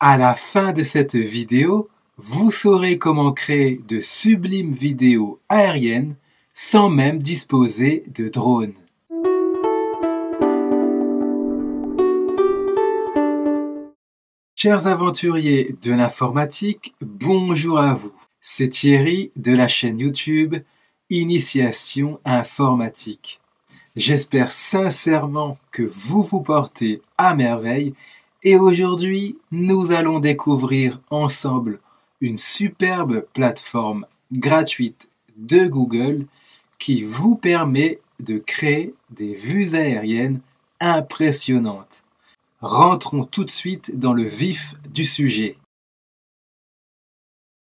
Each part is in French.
À la fin de cette vidéo, vous saurez comment créer de sublimes vidéos aériennes sans même disposer de drone. Chers aventuriers de l'informatique, bonjour à vous. C'est Thierry de la chaîne YouTube Initiation Informatique. J'espère sincèrement que vous vous portez à merveille et aujourd'hui, nous allons découvrir ensemble une superbe plateforme gratuite de Google qui vous permet de créer des vues aériennes impressionnantes. Rentrons tout de suite dans le vif du sujet.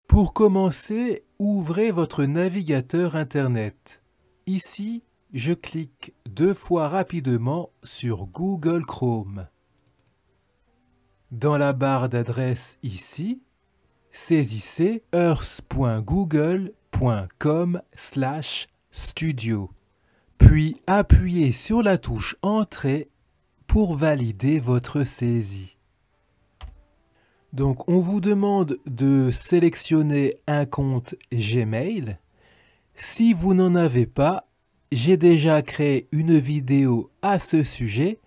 Pour commencer, ouvrez votre navigateur Internet. Ici, je clique 2 fois rapidement sur Google Chrome. Dans la barre d'adresse ici, saisissez earth.google.com/studio, puis appuyez sur la touche Entrée pour valider votre saisie. Donc on vous demande de sélectionner un compte Gmail. Si vous n'en avez pas, j'ai déjà créé une vidéo à ce sujet.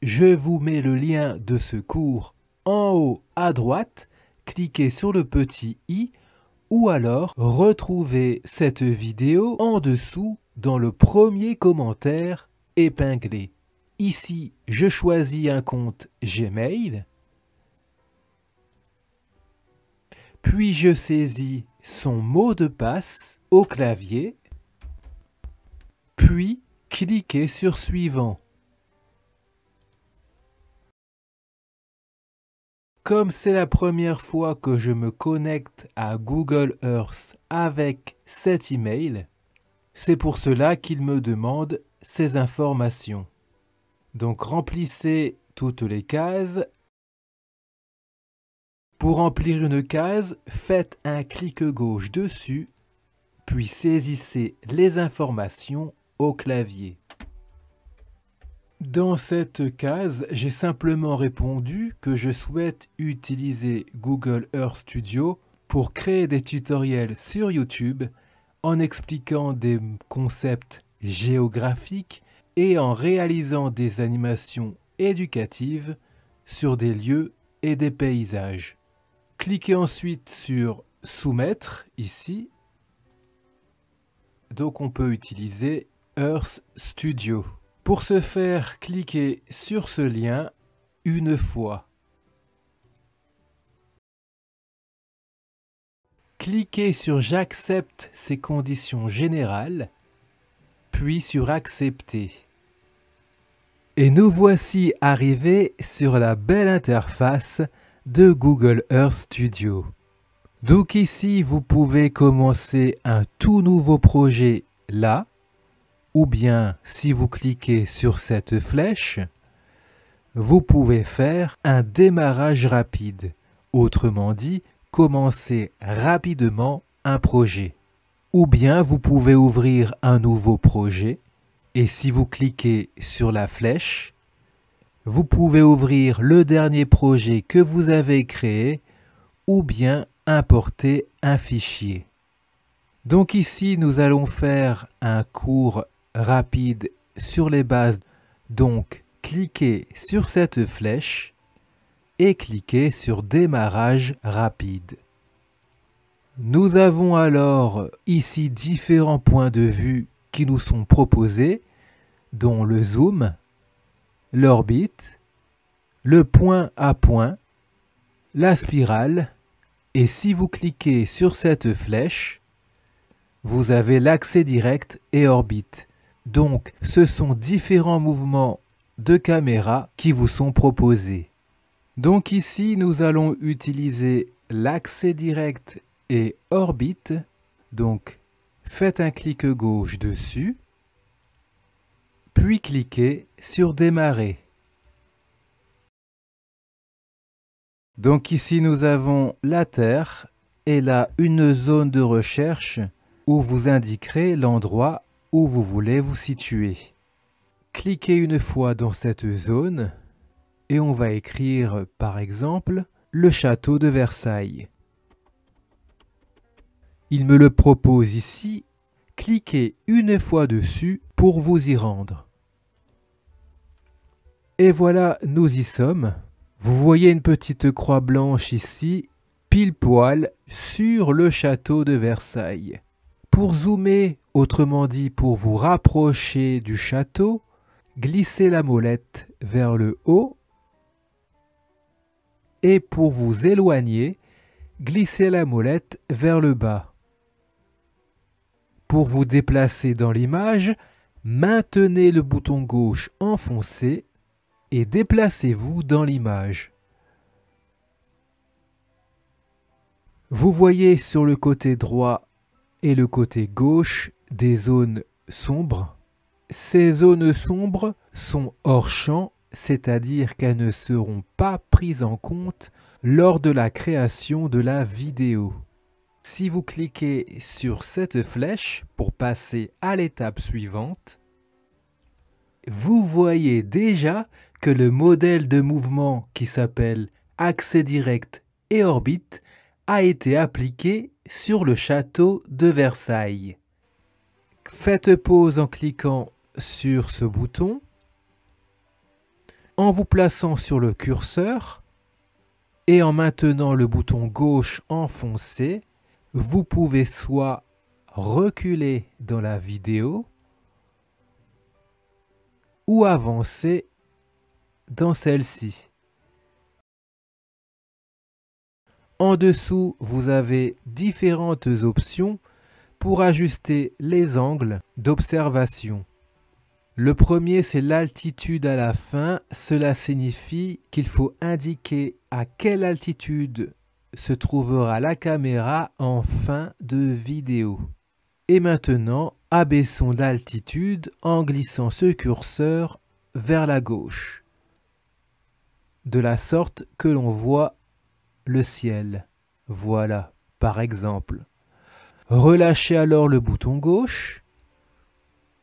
Je vous mets le lien de ce cours en haut à droite. Cliquez sur le petit i ou alors retrouvez cette vidéo en dessous dans le premier commentaire épinglé. Ici, je choisis un compte Gmail, puis je saisis son mot de passe au clavier, puis cliquez sur Suivant. Comme c'est la première fois que je me connecte à Google Earth avec cet email, c'est pour cela qu'il me demande ces informations. Donc remplissez toutes les cases. Pour remplir une case, faites un clic gauche dessus, puis saisissez les informations au clavier. Dans cette case, j'ai simplement répondu que je souhaite utiliser Google Earth Studio pour créer des tutoriels sur YouTube en expliquant des concepts géographiques et en réalisant des animations éducatives sur des lieux et des paysages. Cliquez ensuite sur Soumettre ici. Donc on peut utiliser Earth Studio. Pour ce faire, cliquez sur ce lien une fois. Cliquez sur J'accepte ces conditions générales, puis sur Accepter. Et nous voici arrivés sur la belle interface de Google Earth Studio. Donc ici, vous pouvez commencer un tout nouveau projet là, ou bien si vous cliquez sur cette flèche, vous pouvez faire un démarrage rapide. Autrement dit, commencer rapidement un projet. Ou bien vous pouvez ouvrir un nouveau projet et si vous cliquez sur la flèche, vous pouvez ouvrir le dernier projet que vous avez créé ou bien importer un fichier. Donc ici, nous allons faire un cours rapide sur les bases. Donc, cliquez sur cette flèche et cliquez sur Démarrage rapide. Nous avons alors ici différents points de vue qui nous sont proposés, dont le zoom, l'orbite, le point à point, la spirale, et si vous cliquez sur cette flèche, vous avez l'accès direct et orbite. Donc, ce sont différents mouvements de caméra qui vous sont proposés. Donc ici, nous allons utiliser l'accès direct et orbite. Donc, faites un clic gauche dessus, puis cliquez sur Démarrer. Donc ici, nous avons la Terre et là une zone de recherche où vous indiquerez l'endroit où vous voulez vous situer. Cliquez une fois dans cette zone et on va écrire par exemple le château de Versailles. Il me le propose ici. Cliquez une fois dessus pour vous y rendre. Et voilà, nous y sommes. Vous voyez une petite croix blanche ici, pile poil sur le château de Versailles. Pour zoomer, autrement dit pour vous rapprocher du château, glissez la molette vers le haut. Et pour vous éloigner, glissez la molette vers le bas. Pour vous déplacer dans l'image, maintenez le bouton gauche enfoncé et déplacez-vous dans l'image. Vous voyez sur le côté droit et le côté gauche des zones sombres. Ces zones sombres sont hors champ, c'est-à-dire qu'elles ne seront pas prises en compte lors de la création de la vidéo. Si vous cliquez sur cette flèche pour passer à l'étape suivante, vous voyez déjà que le modèle de mouvement qui s'appelle accès direct et orbite a été appliqué sur le château de Versailles. Faites pause en cliquant sur ce bouton. En vous plaçant sur le curseur et en maintenant le bouton gauche enfoncé, vous pouvez soit reculer dans la vidéo ou avancer dans celle-ci. En dessous, vous avez différentes options pour ajuster les angles d'observation. Le premier, c'est l'altitude à la fin. Cela signifie qu'il faut indiquer à quelle altitude se trouvera la caméra en fin de vidéo. Et maintenant, abaissons l'altitude en glissant ce curseur vers la gauche, de la sorte que l'on voit le ciel. Voilà, par exemple. Relâchez alors le bouton gauche.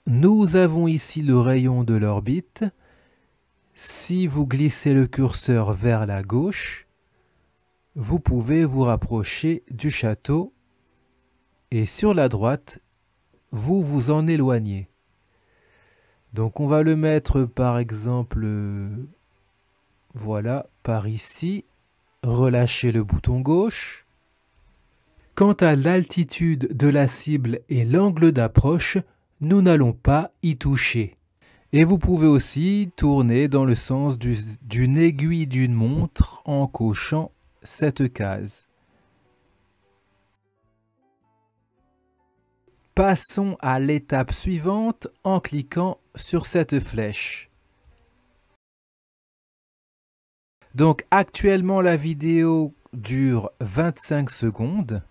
Nous avons ici le rayon de l'orbite. Si vous glissez le curseur vers la gauche, vous pouvez vous rapprocher du château et sur la droite, vous vous en éloignez. Donc on va le mettre par exemple, voilà, par ici. Relâchez le bouton gauche. Quant à l'altitude de la cible et l'angle d'approche, nous n'allons pas y toucher. Et vous pouvez aussi tourner dans le sens d'une aiguille d'une montre en cochant cette case. Passons à l'étape suivante en cliquant sur cette flèche. Donc actuellement la vidéo dure 25 secondes.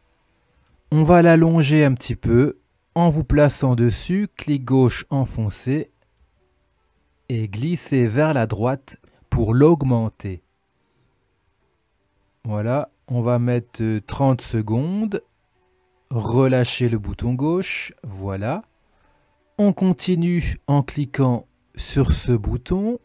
On va l'allonger un petit peu en vous plaçant dessus, clic gauche enfoncé et glisser vers la droite pour l'augmenter. Voilà, on va mettre 30 secondes. Relâchez le bouton gauche, voilà. On continue en cliquant sur ce bouton.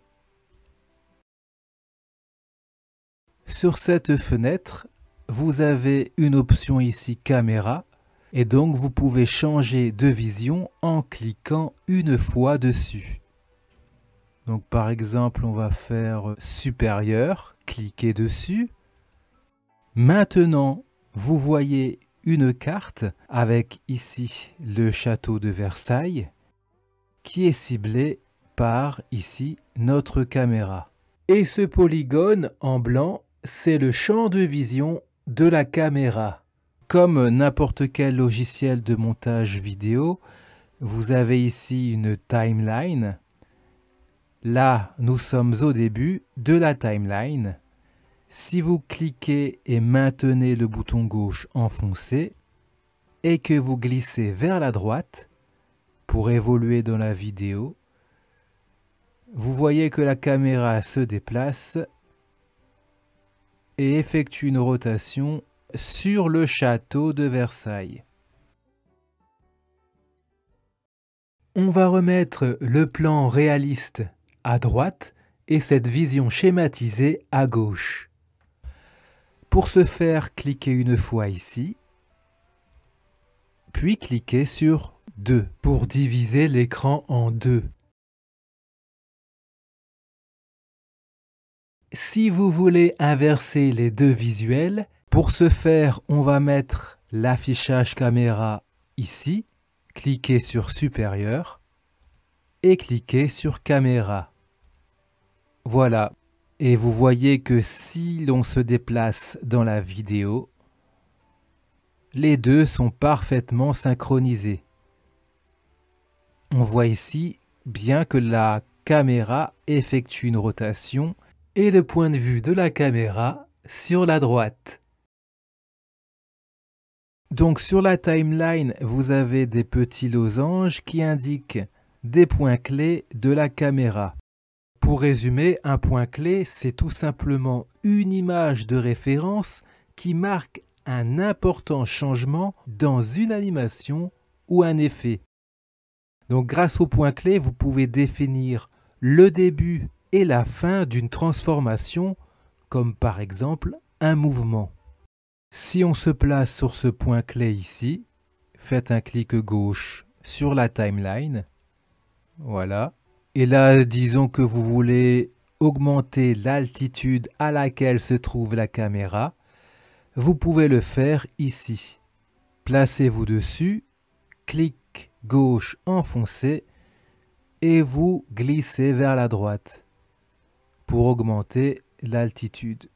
Sur cette fenêtre, vous avez une option ici caméra et donc vous pouvez changer de vision en cliquant une fois dessus. Donc par exemple, on va faire supérieur, cliquez dessus. Maintenant, vous voyez une carte avec ici le château de Versailles qui est ciblé par ici notre caméra. Et ce polygone en blanc, c'est le champ de vision de la caméra. Comme n'importe quel logiciel de montage vidéo, vous avez ici une timeline. Là, nous sommes au début de la timeline. Si vous cliquez et maintenez le bouton gauche enfoncé et que vous glissez vers la droite pour évoluer dans la vidéo, vous voyez que la caméra se déplace et effectue une rotation sur le château de Versailles. On va remettre le plan réaliste à droite et cette vision schématisée à gauche. Pour ce faire, cliquez une fois ici, puis cliquez sur 2 pour diviser l'écran en deux. Si vous voulez inverser les deux visuels, pour ce faire, on va mettre l'affichage caméra ici, cliquez sur supérieur et cliquez sur caméra. Voilà. Et vous voyez que si l'on se déplace dans la vidéo, les deux sont parfaitement synchronisés. On voit ici bien que la caméra effectue une rotation et le point de vue de la caméra sur la droite. Donc sur la timeline, vous avez des petits losanges qui indiquent des points clés de la caméra. Pour résumer, un point clé, c'est tout simplement une image de référence qui marque un important changement dans une animation ou un effet. Donc grâce au point clé, vous pouvez définir le début et la fin d'une transformation, comme par exemple un mouvement. Si on se place sur ce point clé ici, faites un clic gauche sur la timeline. Voilà. Et là, disons que vous voulez augmenter l'altitude à laquelle se trouve la caméra. Vous pouvez le faire ici. Placez-vous dessus, clic gauche enfoncé et vous glissez vers la droite pour augmenter l'altitude.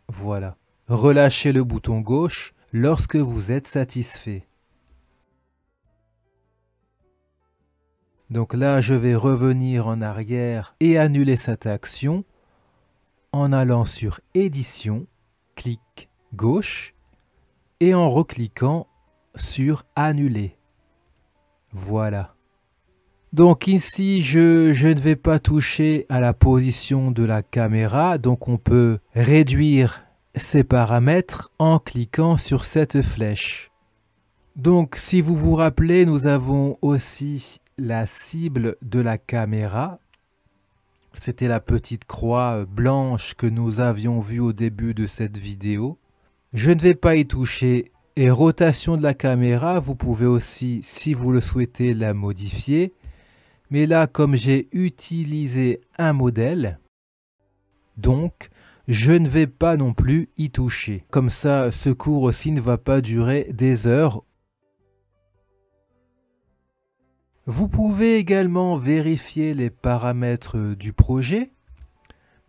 Voilà. Relâchez le bouton gauche lorsque vous êtes satisfait. Donc là, je vais revenir en arrière et annuler cette action en allant sur Édition, clic gauche et en recliquant sur Annuler. Voilà. Donc ici, je ne vais pas toucher à la position de la caméra, donc on peut réduire ces paramètres en cliquant sur cette flèche. Donc si vous vous rappelez, nous avons aussi la cible de la caméra. C'était la petite croix blanche que nous avions vue au début de cette vidéo. Je ne vais pas y toucher. Et rotation de la caméra, vous pouvez aussi, si vous le souhaitez, la modifier. Mais là, comme j'ai utilisé un modèle, donc je ne vais pas non plus y toucher. Comme ça, ce cours aussi ne va pas durer des heures. Vous pouvez également vérifier les paramètres du projet.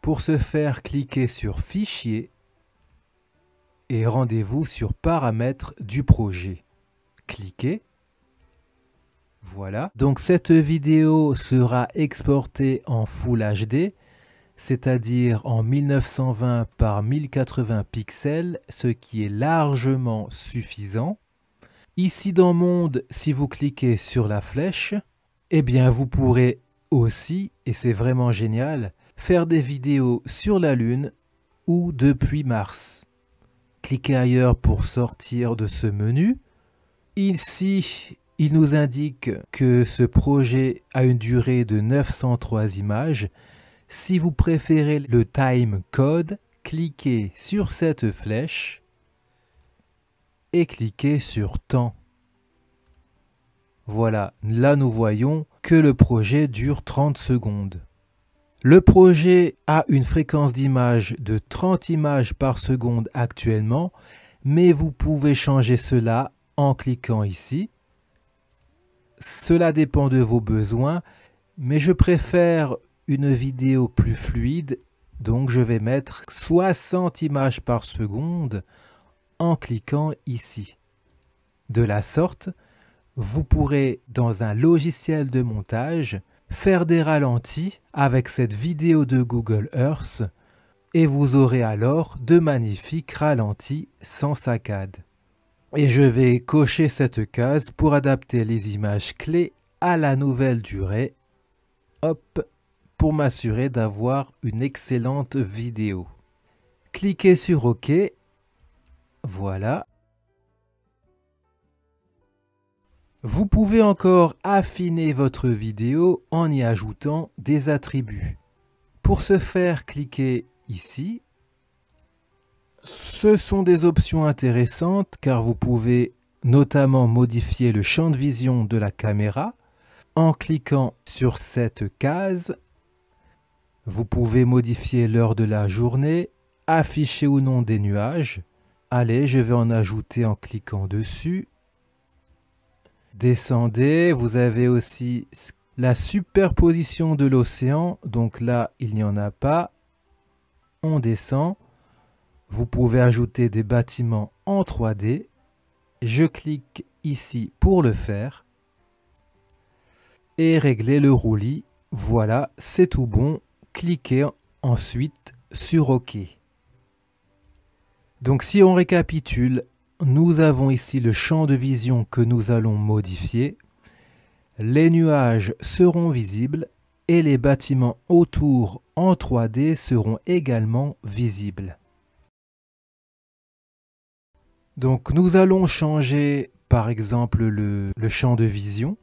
Pour ce faire, cliquez sur Fichier et rendez-vous sur Paramètres du projet. Cliquez. Voilà. Donc cette vidéo sera exportée en Full HD, c'est-à-dire en 1920 par 1080 pixels, ce qui est largement suffisant. Ici dans Monde, si vous cliquez sur la flèche, eh bien vous pourrez aussi, et c'est vraiment génial, faire des vidéos sur la Lune ou depuis Mars. Cliquez ailleurs pour sortir de ce menu. Ici, il nous indique que ce projet a une durée de 903 images. Si vous préférez le time code, cliquez sur cette flèche et cliquez sur temps. Voilà, là nous voyons que le projet dure 30 secondes. Le projet a une fréquence d'image de 30 images par seconde actuellement, mais vous pouvez changer cela en cliquant ici. Cela dépend de vos besoins, mais je préfère une vidéo plus fluide, donc je vais mettre 60 images par seconde en cliquant ici. De la sorte, vous pourrez, dans un logiciel de montage, faire des ralentis avec cette vidéo de Google Earth et vous aurez alors de magnifiques ralentis sans saccade. Et je vais cocher cette case pour adapter les images clés à la nouvelle durée. Hop, pour m'assurer d'avoir une excellente vidéo. Cliquez sur OK. Voilà. Vous pouvez encore affiner votre vidéo en y ajoutant des attributs. Pour ce faire, cliquez ici. Ce sont des options intéressantes car vous pouvez notamment modifier le champ de vision de la caméra en cliquant sur cette case. Vous pouvez modifier l'heure de la journée, afficher ou non des nuages. Allez, je vais en ajouter en cliquant dessus. Descendez, vous avez aussi la superposition de l'océan, donc là il n'y en a pas. On descend, vous pouvez ajouter des bâtiments en 3D. Je clique ici pour le faire et régler le roulis. Voilà, c'est tout bon. Cliquez ensuite sur OK. Donc si on récapitule, nous avons ici le champ de vision que nous allons modifier. Les nuages seront visibles et les bâtiments autour en 3D seront également visibles. Donc nous allons changer par exemple le champ de vision.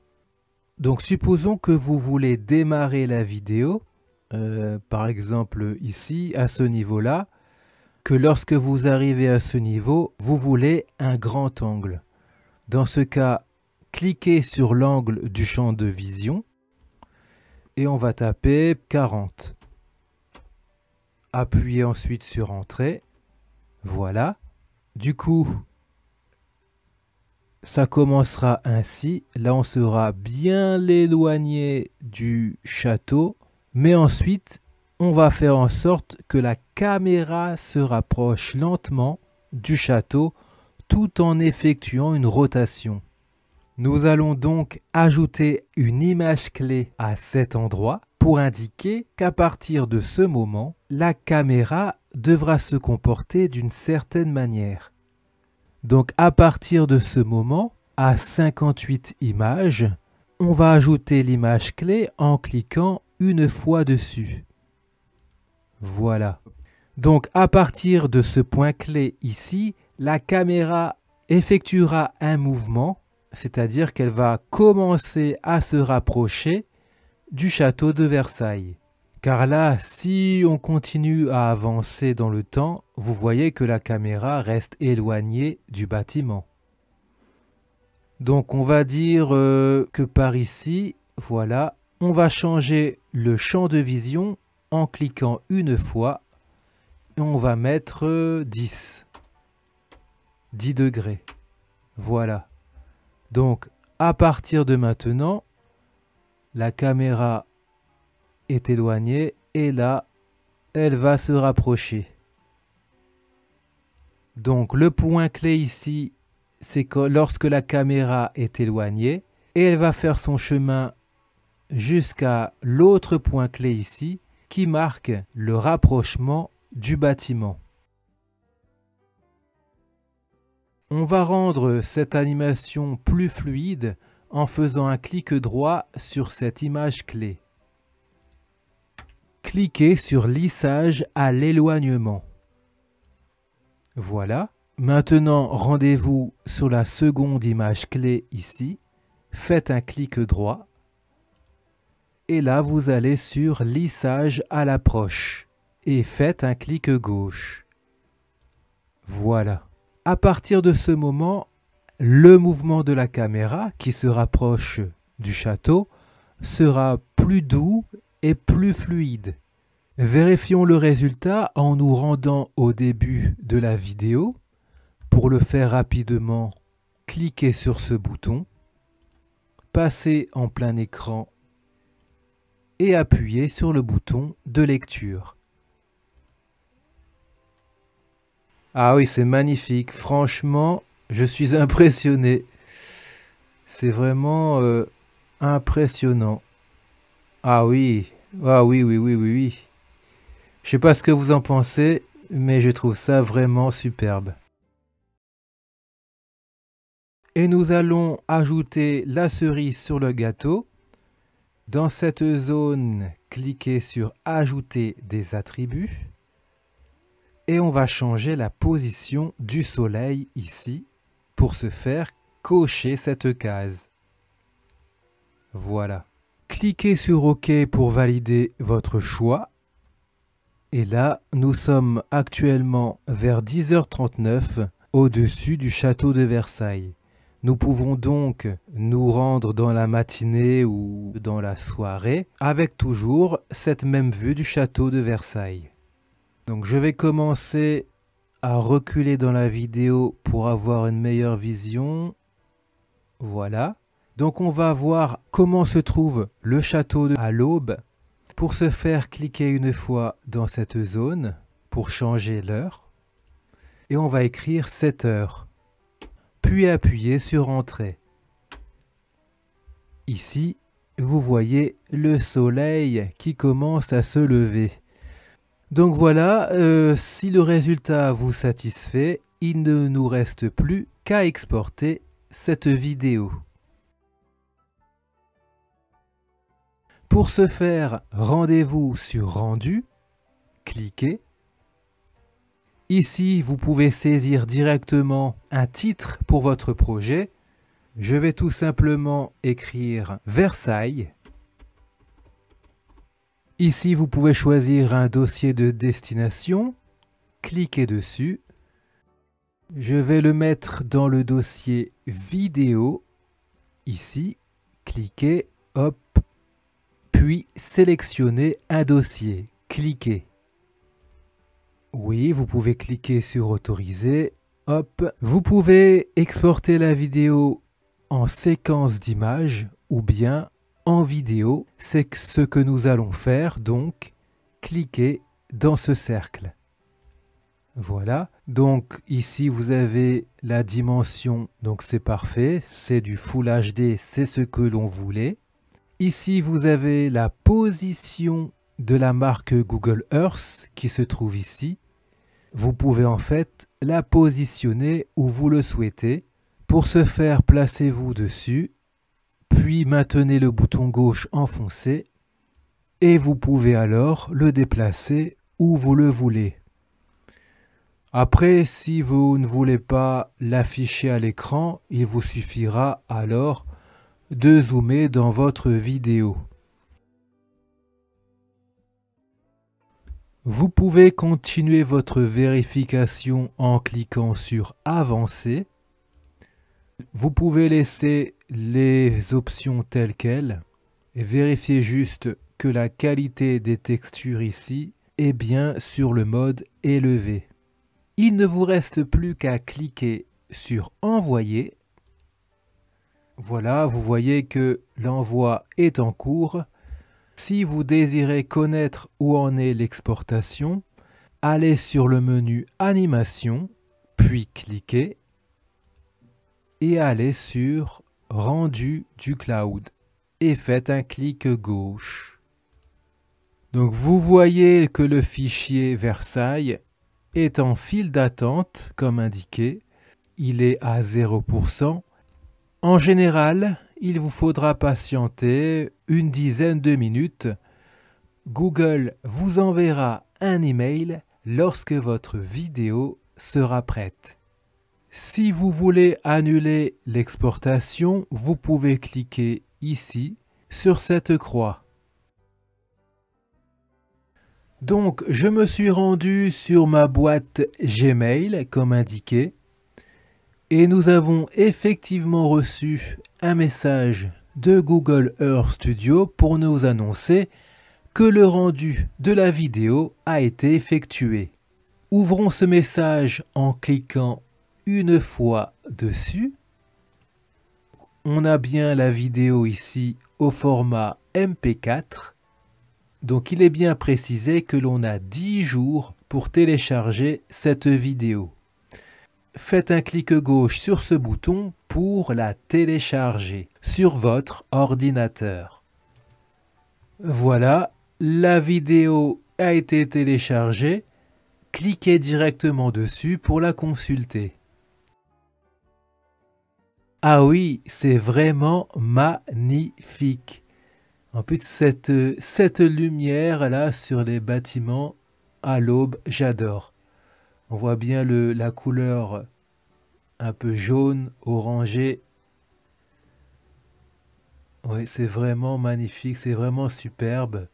Donc supposons que vous voulez démarrer la vidéo, par exemple ici à ce niveau-là, que lorsque vous arrivez à ce niveau, vous voulez un grand angle. Dans ce cas, cliquez sur l'angle du champ de vision et on va taper 40. Appuyez ensuite sur Entrée. Voilà. Du coup, ça commencera ainsi. Là, on sera bien éloigné du château. Mais ensuite, on va faire en sorte que la caméra se rapproche lentement du château tout en effectuant une rotation. Nous allons donc ajouter une image clé à cet endroit pour indiquer qu'à partir de ce moment, la caméra devra se comporter d'une certaine manière. Donc à partir de ce moment, à 58 images, on va ajouter l'image clé en cliquant une fois dessus. Voilà. Donc à partir de ce point clé ici, la caméra effectuera un mouvement, c'est-à-dire qu'elle va commencer à se rapprocher du château de Versailles. Car là, si on continue à avancer dans le temps, vous voyez que la caméra reste éloignée du bâtiment. Donc on va dire que par ici, voilà, on va changer le champ de vision en cliquant une fois et on va mettre 10 degrés. Voilà. Donc à partir de maintenant, la caméra est éloignée et là, elle va se rapprocher. Donc le point clé ici, c'est que lorsque la caméra est éloignée et elle va faire son chemin jusqu'à l'autre point clé ici qui marque le rapprochement du bâtiment. On va rendre cette animation plus fluide en faisant un clic droit sur cette image clé. Cliquez sur lissage à l'éloignement. Voilà. Maintenant, rendez-vous sur la seconde image clé ici. Faites un clic droit. Et là, vous allez sur lissage à l'approche. Et faites un clic gauche. Voilà. À partir de ce moment, le mouvement de la caméra qui se rapproche du château sera plus doux et plus fluide. Vérifions le résultat en nous rendant au début de la vidéo. Pour le faire rapidement, cliquez sur ce bouton, passez en plein écran et appuyez sur le bouton de lecture. Ah oui, c'est magnifique. Franchement, je suis impressionné. C'est vraiment impressionnant. Ah oui, oui. Je sais pas ce que vous en pensez, mais je trouve ça vraiment superbe. Et nous allons ajouter la cerise sur le gâteau. Dans cette zone, cliquez sur Ajouter des attributs. Et on va changer la position du soleil ici. Pour ce faire, cochez cette case. Voilà. Cliquez sur OK pour valider votre choix. Et là, nous sommes actuellement vers 10h39 au-dessus du château de Versailles. Nous pouvons donc nous rendre dans la matinée ou dans la soirée avec toujours cette même vue du château de Versailles. Donc je vais commencer à reculer dans la vidéo pour avoir une meilleure vision. Voilà. Donc on va voir comment se trouve le château à l'aube. Pour ce faire, cliquez une fois dans cette zone pour changer l'heure. Et on va écrire 7 heures. Puis appuyez sur Entrée. Ici, vous voyez le soleil qui commence à se lever. Donc voilà, si le résultat vous satisfait, il ne nous reste plus qu'à exporter cette vidéo. Pour ce faire, rendez-vous sur Rendu, cliquez. Ici, vous pouvez saisir directement un titre pour votre projet. Je vais tout simplement écrire Versailles. Ici, vous pouvez choisir un dossier de destination. Cliquez dessus. Je vais le mettre dans le dossier vidéo. Ici, cliquez, hop, puis sélectionnez un dossier. Cliquez. Oui, vous pouvez cliquer sur autoriser. Hop, vous pouvez exporter la vidéo en séquence d'images ou bien en vidéo. C'est ce que nous allons faire, donc cliquez dans ce cercle. Voilà, donc ici vous avez la dimension, donc c'est parfait, c'est du Full HD, c'est ce que l'on voulait. Ici vous avez la position de la marque Google Earth qui se trouve ici. Vous pouvez en fait la positionner où vous le souhaitez. Pour ce faire, placez-vous dessus, puis maintenez le bouton gauche enfoncé et vous pouvez alors le déplacer où vous le voulez. Après, si vous ne voulez pas l'afficher à l'écran, il vous suffira alors de zoomer dans votre vidéo. Vous pouvez continuer votre vérification en cliquant sur Avancer. Vous pouvez laisser les options telles quelles et vérifier juste que la qualité des textures ici est bien sur le mode élevé. Il ne vous reste plus qu'à cliquer sur Envoyer. Voilà, vous voyez que l'envoi est en cours. Si vous désirez connaître où en est l'exportation, allez sur le menu Animation, puis cliquez et allez sur Rendu du cloud et faites un clic gauche. Donc vous voyez que le fichier Versailles est en file d'attente comme indiqué. Il est à 0%. En général, il vous faudra patienter une dizaine de minutes. Google vous enverra un email lorsque votre vidéo sera prête. Si vous voulez annuler l'exportation, vous pouvez cliquer ici sur cette croix. Donc, je me suis rendu sur ma boîte Gmail comme indiqué et nous avons effectivement reçu un message de Google Earth Studio pour nous annoncer que le rendu de la vidéo a été effectué. Ouvrons ce message en cliquant une fois dessus. On a bien la vidéo ici au format MP4. Donc il est bien précisé que l'on a 10 jours pour télécharger cette vidéo. Faites un clic gauche sur ce bouton pour la télécharger sur votre ordinateur. Voilà, la vidéo a été téléchargée. Cliquez directement dessus pour la consulter. Ah oui, c'est vraiment magnifique. En plus, cette lumière là sur les bâtiments à l'aube, j'adore. On voit bien la couleur un peu jaune, orangé. Oui, c'est vraiment magnifique, c'est vraiment superbe.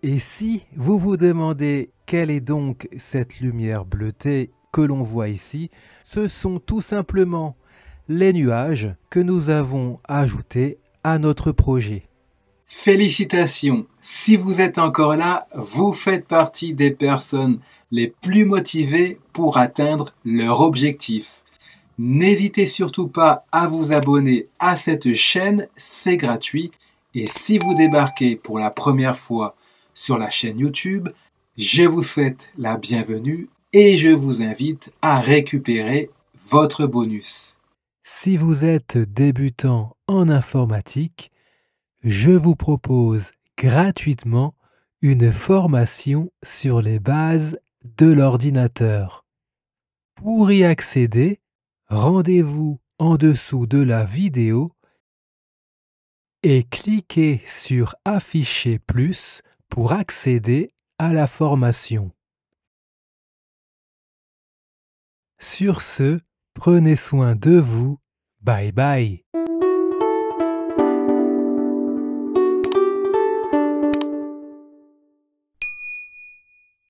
Et si vous vous demandez quelle est donc cette lumière bleutée que l'on voit ici, ce sont tout simplement les nuages que nous avons ajoutés à notre projet. Félicitations! Si vous êtes encore là, vous faites partie des personnes les plus motivées pour atteindre leur objectif. N'hésitez surtout pas à vous abonner à cette chaîne, c'est gratuit. Et si vous débarquez pour la première fois sur la chaîne YouTube, je vous souhaite la bienvenue et je vous invite à récupérer votre bonus. Si vous êtes débutant en informatique, je vous propose gratuitement une formation sur les bases de l'ordinateur. Pour y accéder, rendez-vous en dessous de la vidéo et cliquez sur Afficher plus pour accéder à la formation. Sur ce, prenez soin de vous. Bye bye.